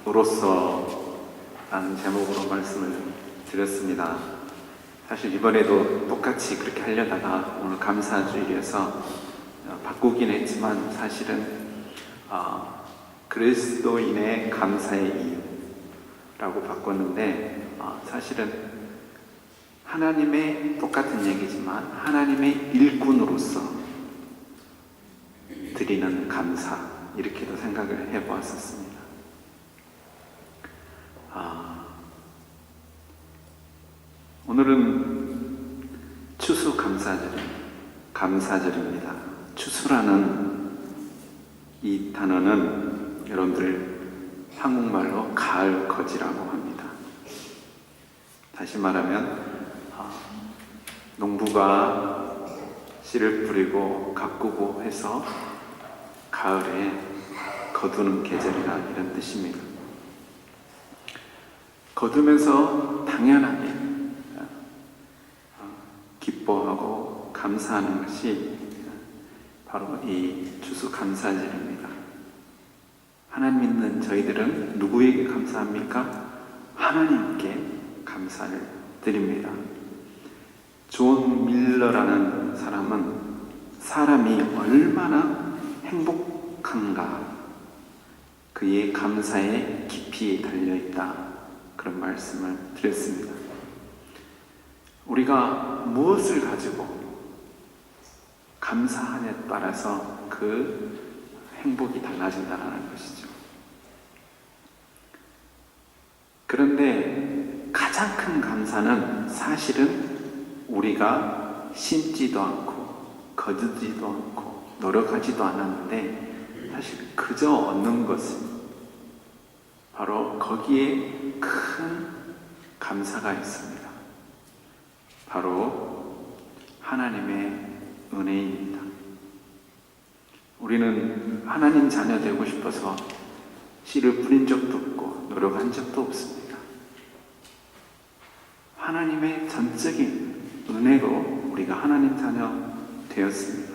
일꾼으로서 라는 제목으로 말씀을 드렸습니다. 사실 이번에도 똑같이 그렇게 하려다가 오늘 감사주일에서 바꾸긴 했지만 사실은 그리스도인의 감사의 이유라고 바꿨는데 사실은 하나님의 똑같은 얘기지만 하나님의 일꾼으로서 드리는 감사, 이렇게도 생각을 해보았었습니다. 오늘은 추수 감사절입니다. 추수라는 이 단어는 여러분들 한국말로 가을 거지라고 합니다. 다시 말하면 농부가 씨를 뿌리고 가꾸고 해서 가을에 거두는 계절이라 이런 뜻입니다. 거두면서 당연하게 기뻐하고 감사하는 것이 바로 이 추수감사절입니다. 하나님 믿는 저희들은 누구에게 감사합니까? 하나님께 감사를 드립니다. 존 밀러라는 사람은 사람이 얼마나 행복한가, 그의 감사에 깊이 달려있다, 그런 말씀을 드렸습니다. 우리가 무엇을 가지고 감사하냐에 따라서 그 행복이 달라진다는 것이죠. 그런데 가장 큰 감사는 사실은 우리가 심지도 않고 거두지도 않고 노력하지도 않았는데 사실 그저 얻는 것은 바로 거기에 큰 감사가 있습니다. 바로 하나님의 은혜입니다. 우리는 하나님 자녀 되고 싶어서 씨를 뿌린 적도 없고 노력한 적도 없습니다. 하나님의 전적인 은혜로 우리가 하나님 자녀 되었습니다.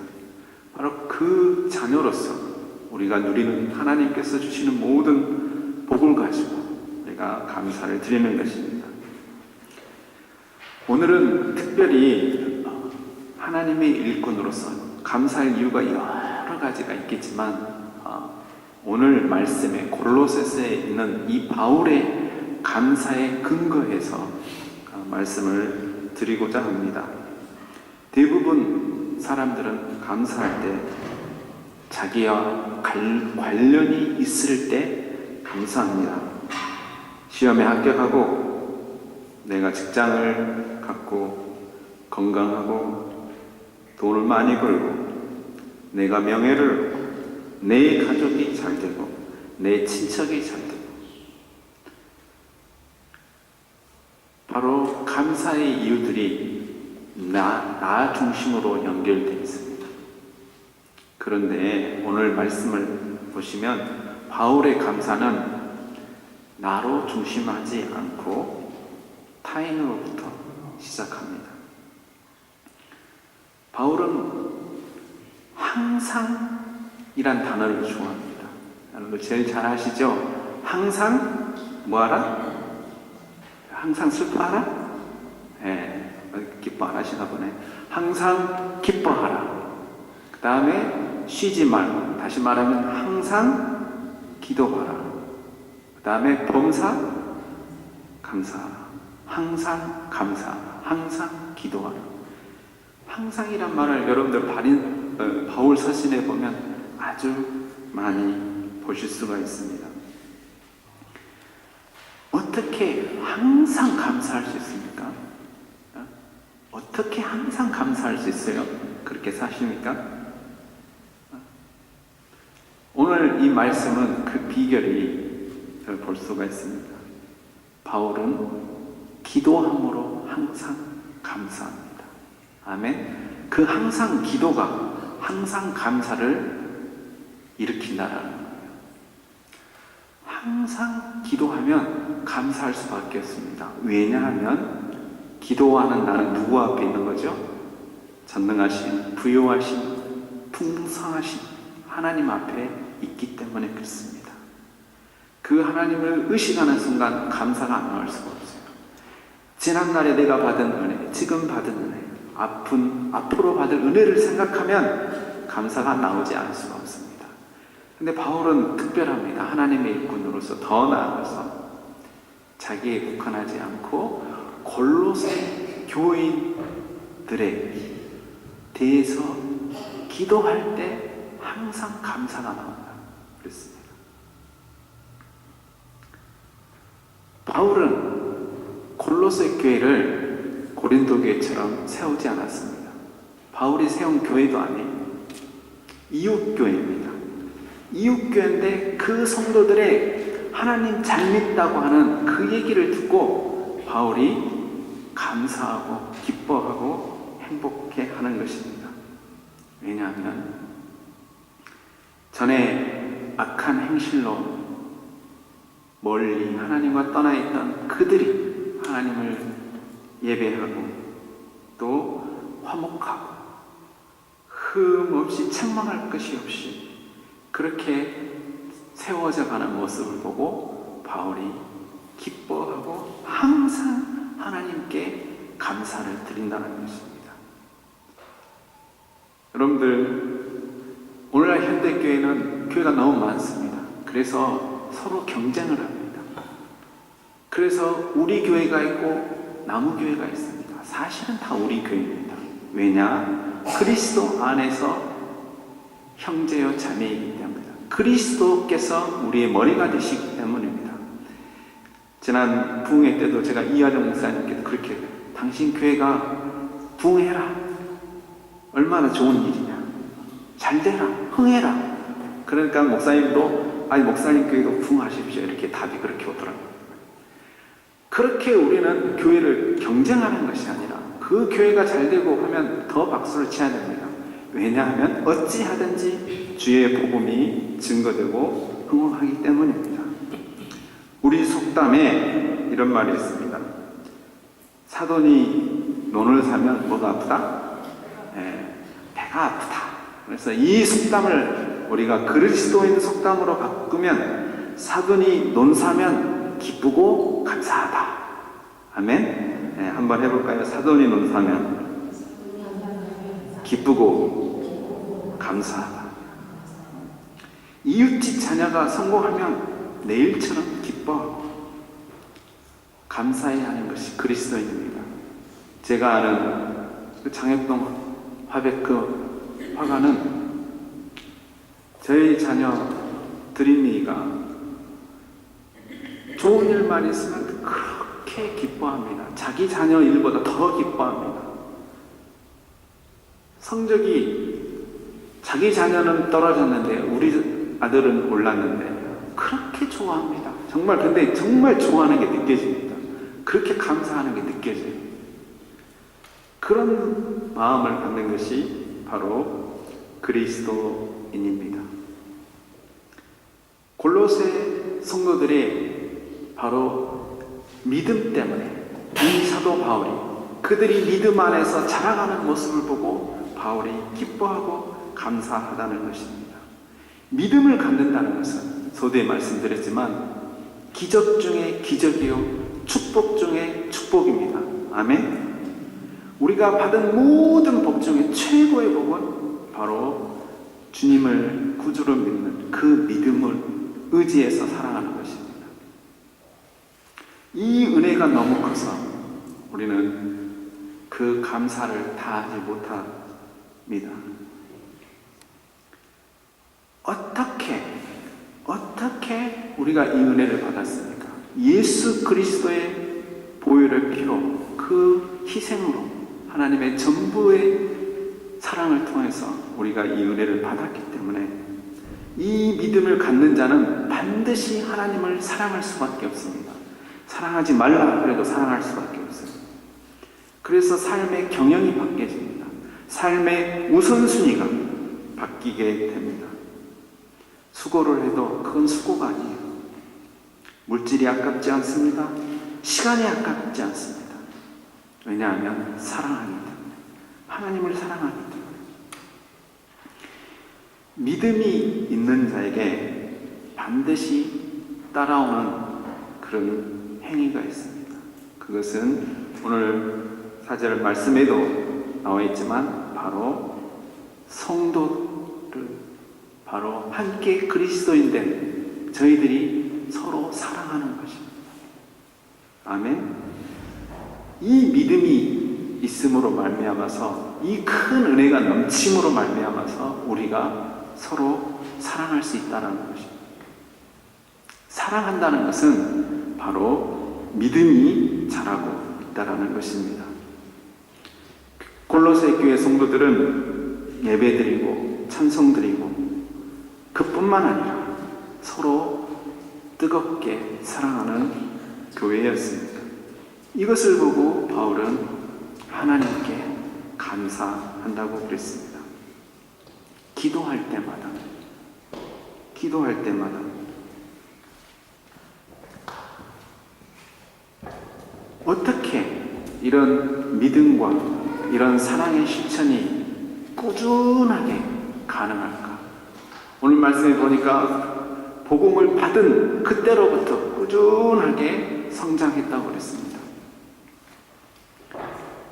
바로 그 자녀로서 우리가 누리는 하나님께서 주시는 모든 복을 가지고 우리가 감사를 드리는 것입니다. 오늘은 특별히 하나님의 일꾼으로서 감사할 이유가 여러 가지가 있겠지만 오늘 말씀에 골로새서에 있는 이 바울의 감사에 근거해서 말씀을 드리고자 합니다. 대부분 사람들은 감사할 때 자기와 관련이 있을 때 감사합니다. 시험에 합격하고 내가 직장을 갖고 건강하고 돈을 많이 벌고 내가 명예를 얻고 내 가족이 잘 되고 내 친척이 잘 되고, 바로 감사의 이유들이 나 중심으로 연결되어 있습니다. 그런데 오늘 말씀을 보시면 바울의 감사는 나로 중심하지 않고 타인으로부터 시작합니다. 바울은 항상이란 단어를 좋아합니다. 여러분 제일 잘 아시죠? 항상 뭐하라? 항상 슬퍼하라? 기뻐 안 하시나 보네. 항상 기뻐하라. 그 다음에 쉬지 말고, 다시 말하면 항상 기도하라. 그 다음에 범사 감사하라. 항상 감사하라. 항상 기도하라. 항상이란 말을 여러분들 바울 서신에 보면 아주 많이 보실 수가 있습니다. 어떻게 항상 감사할 수 있습니까? 어떻게 항상 감사할 수 있어요? 그렇게 사십니까? 오늘 이 말씀은 그 비결이 볼 수가 있습니다. 바울은 기도함으로 항상 감사합니다. 아멘. 그 항상 기도가 항상 감사를 일으킨다라는 거예요. 항상 기도하면 감사할 수밖에 없습니다. 왜냐하면 기도하는 나는 누구 앞에 있는 거죠? 전능하신, 부요하신, 풍성하신 하나님 앞에 있기 때문에 그렇습니다. 그 하나님을 의식하는 순간 감사가 안 나올 수가 없어요. 지난날에 내가 받은 은혜, 지금 받은 은혜, 앞으로 받을 은혜를 생각하면 감사가 나오지 않을 수가 없습니다. 근데 바울은 특별합니다. 하나님의 일꾼으로서 더 나아가서 자기에 국한하지 않고 골로새 교인들에 대해서 기도할 때 항상 감사가 나온다 그랬습니다. 바울은 골로새 교회를 고린도 교회처럼 세우지 않았습니다. 바울이 세운 교회도 아니에요. 이웃교회입니다. 이웃교회인데 그 성도들의 하나님 잘 믿다고 하는 그 얘기를 듣고 바울이 감사하고 기뻐하고 행복해하는 것입니다. 왜냐하면 전에 악한 행실로 멀리 하나님과 떠나 있던 그들이 하나님을 예배하고 또 화목하고 흠없이 책망할 것이 없이 그렇게 세워져 가는 모습을 보고 바울이 기뻐하고 항상 하나님께 감사를 드린다는 것입니다. 여러분들, 오늘날 현대교회는 교회가 너무 많습니다. 그래서 서로 경쟁을 합니다. 그래서 우리 교회가 있고 나무 교회가 있습니다. 사실은 다 우리 교회입니다. 왜냐? 그리스도 안에서 형제요 자매이기 때문입니다. 그리스도께서 우리의 머리가 되시기 때문입니다. 지난 부흥회 때도 제가 이하정 목사님께도 그렇게 당신 교회가 부흥해라. 얼마나 좋은 일이냐. 잘 되라. 흥해라. 그러니까 목사님도 아니 목사님 교회도 부흥하십시오. 이렇게 답이 그렇게 오더라고요. 그렇게 우리는 교회를 경쟁하는 것이 아니라 그 교회가 잘 되고 하면 더 박수를 쳐야 됩니다. 왜냐하면 어찌하든지 주의 복음이 증거되고 흥황하기 때문입니다. 우리 속담에 이런 말이 있습니다. 사돈이 논을 사면 뭐가 아프다? 배가 아프다. 그래서 이 속담을 우리가 그리스도인 속담으로 바꾸면 사돈이 논 사면 기쁘고 감사하다. 아멘. 한번 해볼까요? 사돈이 논 사면 기쁘고 감사하다. 이웃집 자녀가 성공하면 내일처럼 기뻐하고 감사해야 하는 것이 그리스도인입니다. 제가 아는 그 장혁동 화백 화가는 저희 자녀 드림이가 좋은 일만 있으면 그렇게 기뻐합니다. 자기 자녀 일보다 더 기뻐합니다. 성적이 자기 자녀는 떨어졌는데 우리 아들은 올랐는데 그렇게 좋아합니다. 정말 근데 정말 좋아하는 게 느껴집니다. 그렇게 감사하는 게 느껴져요. 그런 마음을 갖는 것이 바로 그리스도인입니다. 골로새 성도들이 바로 믿음 때문에 이 사도 바울이 그들이 믿음 안에서 자라가는 모습을 보고 바울이 기뻐하고 감사하다는 것입니다. 믿음을 갖는다는 것은 서두에 말씀드렸지만 기적 중에 기적이요 축복 중에 축복입니다. 아멘. 우리가 받은 모든 복 중에 최고의 복은 바로 주님을 구주로 믿는 그 믿음을 의지해서 살아가는 것입니다. 이 은혜가 너무 커서 우리는 그 감사를 다하지 못합니다. 어떻게 우리가 이 은혜를 받았습니까? 예수 그리스도의 보혈의 피로 그 희생으로 하나님의 전부의 사랑을 통해서 우리가 이 은혜를 받았기 때문에 이 믿음을 갖는 자는 반드시 하나님을 사랑할 수밖에 없습니다. 사랑하지 말라 그래도 사랑할 수밖에 없어요. 그래서 삶의 경영이 바뀌어집니다. 삶의 우선순위가 바뀌게 됩니다. 수고를 해도 그건 수고가 아니에요. 물질이 아깝지 않습니다. 시간이 아깝지 않습니다. 왜냐하면 사랑하기 때문에, 하나님을 사랑하기 때문에. 믿음이 있는 자에게 반드시 따라오는 그런 행위가 있습니다. 그것은 오늘 4절 말씀에도 나와 있지만 바로 성도를 바로 함께 그리스도인 된 저희들이 서로 사랑하는 것입니다. 아멘. 이 믿음이 있음으로 말미암아서 이 큰 은혜가 넘침으로 말미암아서 우리가 서로 사랑할 수 있다는 것입니다. 사랑한다는 것은 바로 믿음이 자라고 있다는 것입니다. 골로새 교회 성도들은 예배드리고 찬송드리고 그뿐만 아니라 서로 뜨겁게 사랑하는 교회였습니다. 이것을 보고 바울은 하나님께 감사한다고 그랬습니다. 기도할 때마다 어떻게 이런 믿음과 이런 사랑의 실천이 꾸준하게 가능할까? 오늘 말씀에 보니까 복음을 받은 그때로부터 꾸준하게 성장했다고 그랬습니다.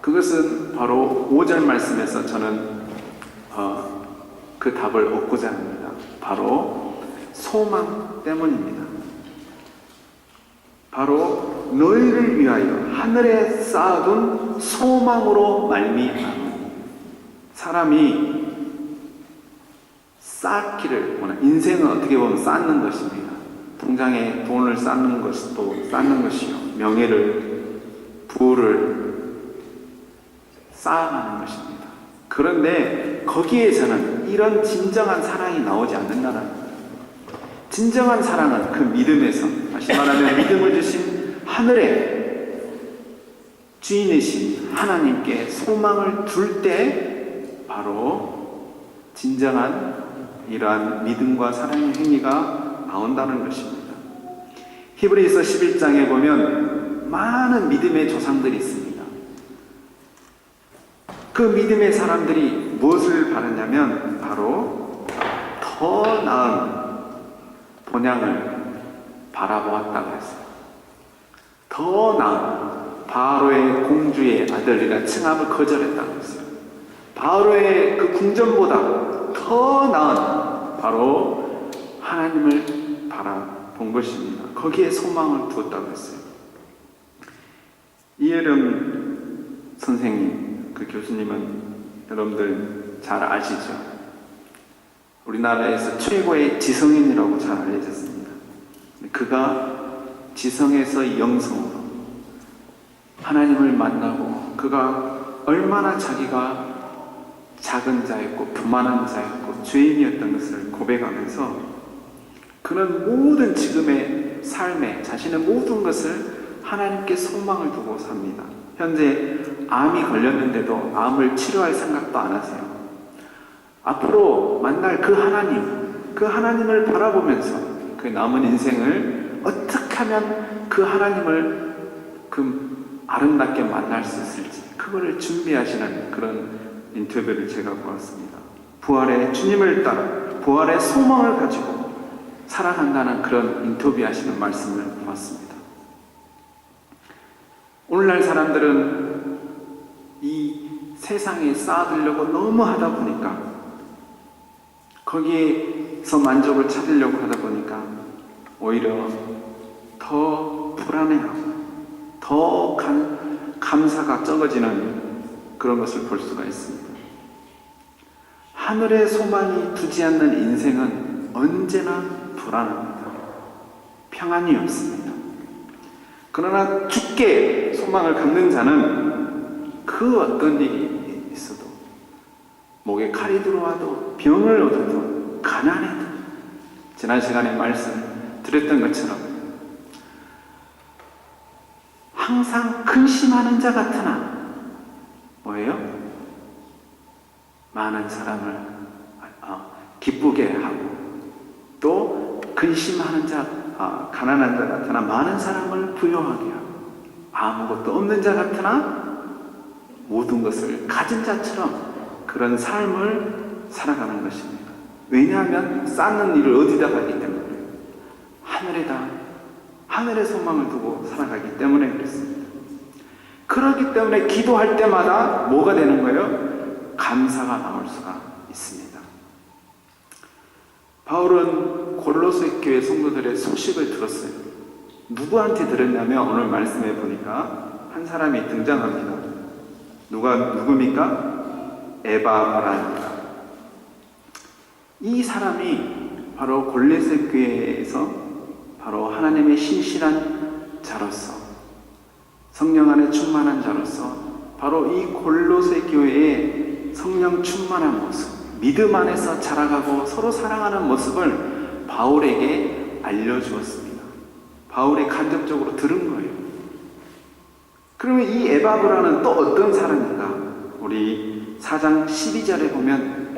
그것은 바로 5절 말씀에서 저는 그 답을 얻고자 합니다. 바로 소망 때문입니다. 바로 너희를 위하여 하늘에 쌓아둔 소망으로 말미암은 사람이 쌓기를 원하. 인생은 어떻게 보면 쌓는 것입니다. 통장에 돈을 쌓는 것도 쌓는 것이요, 명예를, 부를 쌓아가는 것입니다. 그런데 거기에서는 이런 진정한 사랑이 나오지 않는다는 거예요. 진정한 사랑은 그 믿음에서, 다시 말하면 믿음을 주신 하늘의 주인이신 하나님께 소망을 둘 때 바로 진정한 이러한 믿음과 사랑의 행위가 나온다는 것입니다. 히브리서 11장에 보면 많은 믿음의 조상들이 있습니다. 그 믿음의 사람들이 무엇을 바랐냐면 바로 더 나은 본향을 바라보았다고 했어요. 더 나은 바로의 공주의 아들이라 칭함을 거절했다고 했어요. 바로의 그 궁전보다 더 나은 바로 하나님을 바라본 것입니다. 거기에 소망을 두었다고 했어요. 이혜령 선생님, 그 교수님은 여러분들 잘 아시죠? 우리나라에서 최고의 지성인이라고 잘 알려졌습니다. 그가 지성에서 영성으로 하나님을 만나고 그가 얼마나 자기가 작은 자였고 교만한 자였고 죄인이었던 것을 고백하면서 그는 모든 지금의 삶에 자신의 모든 것을 하나님께 소망을 두고 삽니다. 현재 암이 걸렸는데도 암을 치료할 생각도 안 하세요. 앞으로 만날 그 하나님을 바라보면서 그 남은 인생을 어떻게 하면 그 하나님을 그 아름답게 만날 수 있을지 그거를 준비하시는 그런 인터뷰를 제가 보았습니다. 부활의 주님을 따라 부활의 소망을 가지고 살아간다는 그런 인터뷰하시는 말씀을 보았습니다. 오늘날 사람들은 이 세상에 쌓아두려고 너무 하다 보니까 거기에서 만족을 찾으려고 하다 보니까 오히려 더 불안해하고 더 감사가 적어지는 그런 것을 볼 수가 있습니다. 하늘의 소망이 두지 않는 인생은 언제나 불안합니다. 평안이 없습니다. 그러나 주께 소망을 갖는 자는 그 어떤 일이 있어도 목에 칼이 들어와도 병을 얻어도 가난해도 지난 시간에 말씀 드렸던 것처럼 항상 근심하는 자 같으나 뭐예요? 많은 사람을 기쁘게 하고 또 근심하는 자, 가난한 자 같으나 많은 사람을 부유하게 하고 아무것도 없는 자 같으나 모든 것을 가진 자처럼 그런 삶을 살아가는 것입니다. 왜냐하면 쌓는 일을 어디다 하기 때문에 하늘에다, 하늘의 소망을 두고 살아가기 때문에 그렇습니다. 그렇기 때문에 기도할 때마다 뭐가 되는 거예요? 감사가 나올 수가 있습니다. 바울은 골로새 교회 성도들의 소식을 들었어요. 누구한테 들었냐면 오늘 말씀해 보니까 한 사람이 등장합니다. 누굽니까? 에바브라입니다. 이 사람이 바로 골로새 교회에서 바로 하나님의 신실한 자로서, 성령 안에 충만한 자로서 바로 이 골로새 교회의 성령 충만한 모습, 믿음 안에서 자라가고 서로 사랑하는 모습을 바울에게 알려주었습니다. 바울이 간접적으로 들은 거예요. 그러면 이 에바브라는 또 어떤 사람인가? 우리 4장 12절에 보면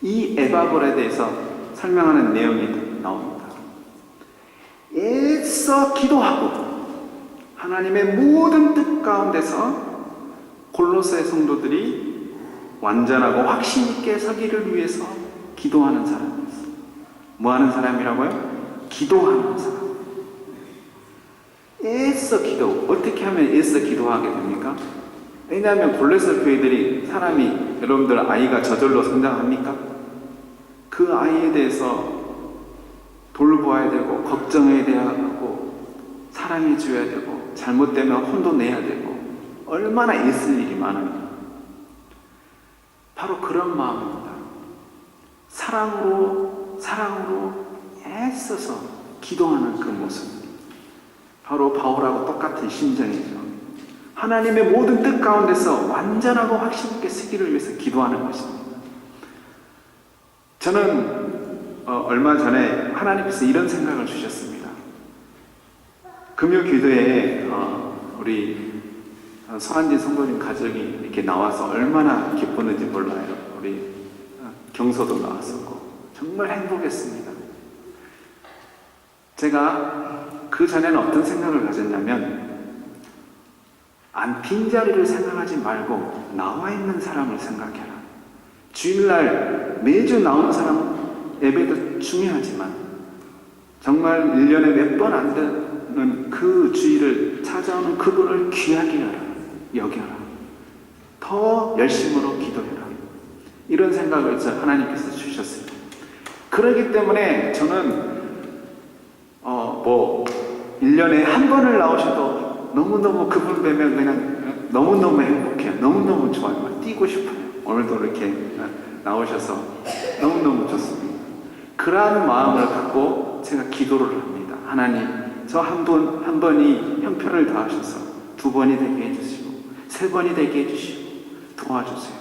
이 에바브라에 대해서 설명하는 내용이 나옵니다. 애써 기도하고 하나님의 모든 뜻 가운데서 골로새 성도들이 완전하고 확신 있게 서기를 위해서 기도하는 사람이었어요. 뭐 하는 사람이라고요? 기도하는 사람. 애써 기도. 어떻게 하면 애써 기도하게 됩니까? 왜냐하면 골로새 교회들이 사람이, 여러분들 아이가 저절로 성장합니까? 그 아이에 대해서 돌보아야 되고 걱정해야 되고 사랑해 줘야 되고 잘못되면 혼도 내야 되고 얼마나 애쓸 일이 많은가. 바로 그런 마음입니다. 사랑으로 애써서 기도하는 그 모습, 바로 바울하고 똑같은 심정이죠. 하나님의 모든 뜻 가운데서 완전하고 확신 있게 쓰기를 위해서 기도하는 것입니다. 저는 얼마 전에 하나님께서 이런 생각을 주셨습니다. 금요 기도에 우리 서한진 성도님 가족이 이렇게 나와서 얼마나 기뻤는지 몰라요. 우리 경서도 나왔었고 정말 행복했습니다. 제가 그 전에는 어떤 생각을 가졌냐면, 빈자리를 생각하지 말고 나와 있는 사람을 생각해라. 주일날 매주 나오는 사람 예배도 중요하지만 정말 1년에 몇 번 안 되는 그 주일을 찾아오는 그분을 귀하게 여겨라. 더 열심으로 기도해라. 이런 생각을 하나님께서 주셨습니다. 그렇기 때문에 저는 1년에 한 번을 나오셔도 너무너무 그분 뵈면 그냥 너무너무 행복해요. 너무너무 좋아요. 뛰고 싶어요. 오늘도 이렇게 나오셔서 너무너무 좋습니다. 그러한 마음을 갖고 제가 기도를 합니다. 하나님, 저 한 번이 형편을 다하셔서 2번이 되게 해주시고 3번이 되게 해주시고 도와주세요.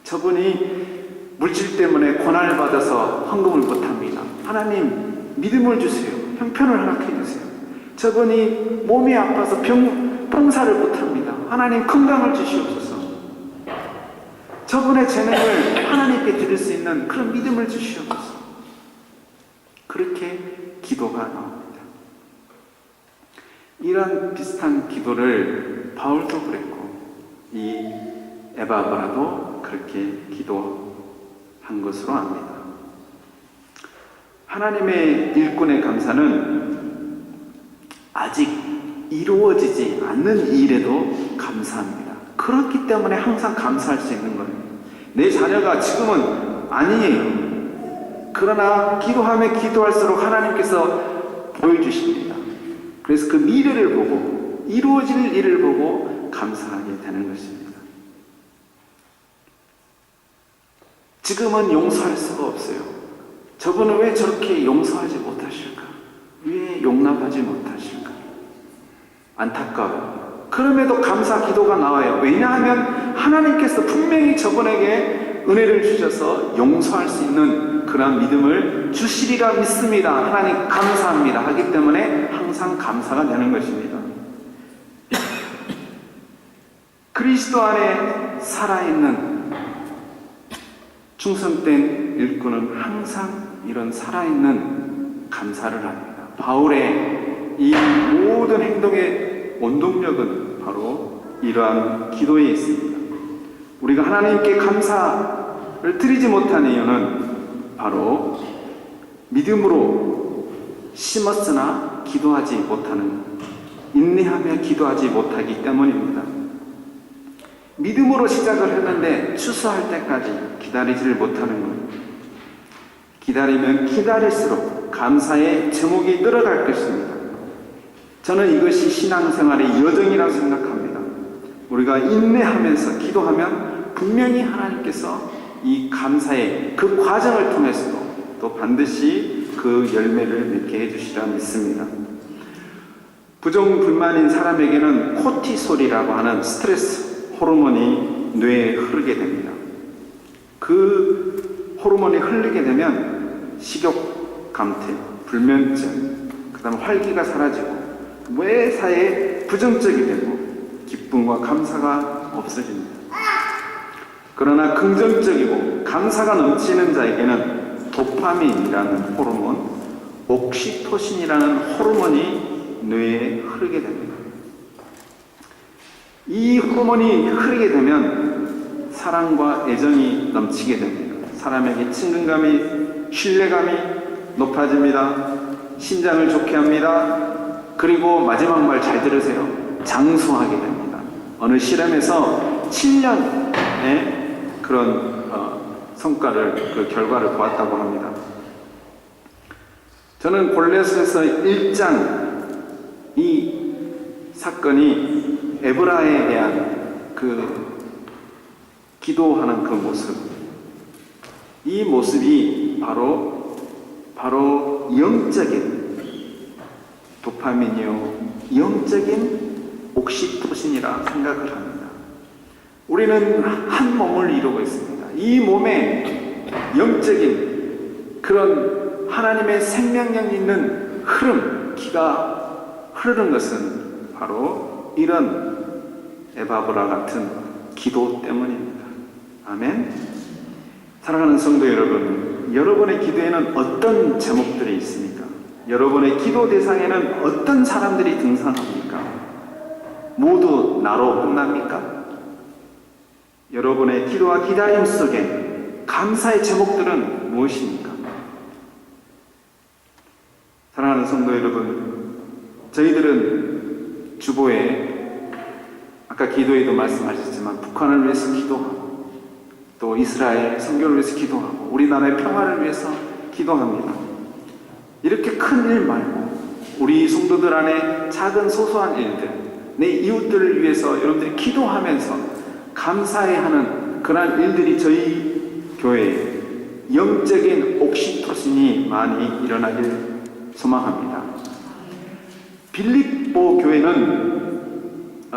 저분이 물질 때문에 고난을 받아서 헌금을 못합니다. 하나님, 믿음을 주세요. 형편을 허락해 주세요. 저분이 몸이 아파서 봉사를 못합니다. 하나님, 건강을 주시옵소서. 저분의 재능을 하나님께 드릴 수 있는 그런 믿음을 주시옵소서. 그렇게 기도가 나옵니다. 이런 비슷한 기도를 바울도 그랬고 이 에바브라도 그렇게 기도한 것으로 압니다. 하나님의 일꾼의 감사는 아직 이루어지지 않는 일에도 감사합니다. 그렇기 때문에 항상 감사할 수 있는 거예요. 내 자녀가 지금은 아니에요. 그러나 기도하며 기도할수록 하나님께서 보여주십니다. 그래서 그 미래를 보고 이루어질 일을 보고 감사하게 되는 것입니다. 지금은 용서할 수가 없어요. 저분은 왜 저렇게 용서하지 못하실까? 왜 용납하지 못하실까? 안타까워요. 그럼에도 감사 기도가 나와요. 왜냐하면 하나님께서 분명히 저분에게 은혜를 주셔서 용서할 수 있는 그런 믿음을 주시리라 믿습니다. 하나님 감사합니다 하기 때문에 항상 감사가 되는 것입니다. 그리스도 안에 살아있는 충성된 일꾼은 항상 이런 살아있는 감사를 합니다. 바울의 이 모든 행동의 원동력은 바로 이러한 기도에 있습니다. 우리가 하나님께 감사를 드리지 못한 이유는 바로 믿음으로 심었으나 기도하지 못하는, 인내하며 기도하지 못하기 때문입니다. 믿음으로 시작을 했는데 추수할 때까지 기다리지를 못하는 것. 기다리면 기다릴수록 감사의 제목이 늘어갈 것입니다. 저는 이것이 신앙생활의 여정이라고 생각합니다. 우리가 인내하면서 기도하면 분명히 하나님께서 이 감사의 그 과정을 통해서도 또 반드시 그 열매를 맺게 해주시라 믿습니다. 부정불만인 사람에게는 코티솔이라고 하는 스트레스 호르몬이 뇌에 흐르게 됩니다. 그 호르몬이 흐르게 되면 식욕 감퇴, 불면증, 그 다음 활기가 사라지고 뇌사에 부정적이 되고 기쁨과 감사가 없어집니다. 그러나 긍정적이고 감사가 넘치는 자에게는 도파민이라는 호르몬, 옥시토신이라는 호르몬이 뇌에 흐르게 됩니다. 이 호르몬이 흐르게 되면 사랑과 애정이 넘치게 됩니다. 사람에게 친근감이, 신뢰감이 높아집니다. 심장을 좋게 합니다. 그리고 마지막 말 잘 들으세요. 장수하게 됩니다. 어느 실험에서 7년의 그런 성과를, 그 결과를 보았다고 합니다. 저는 골로새서 1장 이 사건이 에브라에 대한 그 기도하는 그 모습, 이 모습이 바로 영적인 도파민이요, 영적인 옥시토신이라 생각을 합니다. 우리는 한 몸을 이루고 있습니다. 이 몸에 영적인 그런 하나님의 생명력 있는 흐름, 기가 흐르는 것은 바로 이런 에바브라 같은 기도 때문입니다. 아멘. 사랑하는 성도 여러분, 여러분의 기도에는 어떤 제목들이 있습니까? 여러분의 기도 대상에는 어떤 사람들이 등장합니까? 모두 나로 끝납니까? 여러분의 기도와 기다림 속에 감사의 제목들은 무엇입니까? 사랑하는 성도 여러분, 저희들은 주보에 아까 기도에도 말씀하셨지만 북한을 위해서 기도하고 또 이스라엘 선교를 위해서 기도하고 우리나라의 평화를 위해서 기도합니다. 이렇게 큰 일 말고 우리 성도들 안에 작은 소소한 일들, 내 이웃들을 위해서 여러분들이 기도하면서 감사해야 하는 그러한 일들이 저희 교회에 영적인 옥시토신이 많이 일어나길 소망합니다. 빌립보 교회는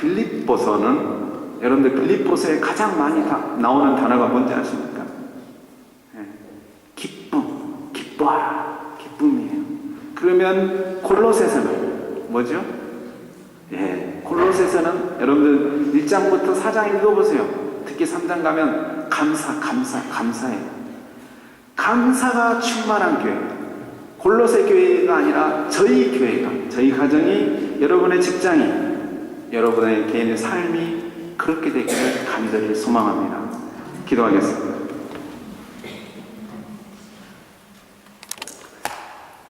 빌립보서는 여러분들 빌립보서에 가장 많이 나오는 단어가 뭔지 아십니까? 기쁨, 기뻐하라, 기쁨이에요. 그러면 골로새서는 뭐죠? 골로새서는 여러분들 1장부터 4장 읽어보세요. 특히 3장 가면 감사해요. 감사가 충만한 교회. 골로새 교회가 아니라 저희 교회가, 저희 가정이, 여러분의 직장이, 여러분의 개인의 삶이 그렇게 되기를 간절히 소망합니다. 기도하겠습니다.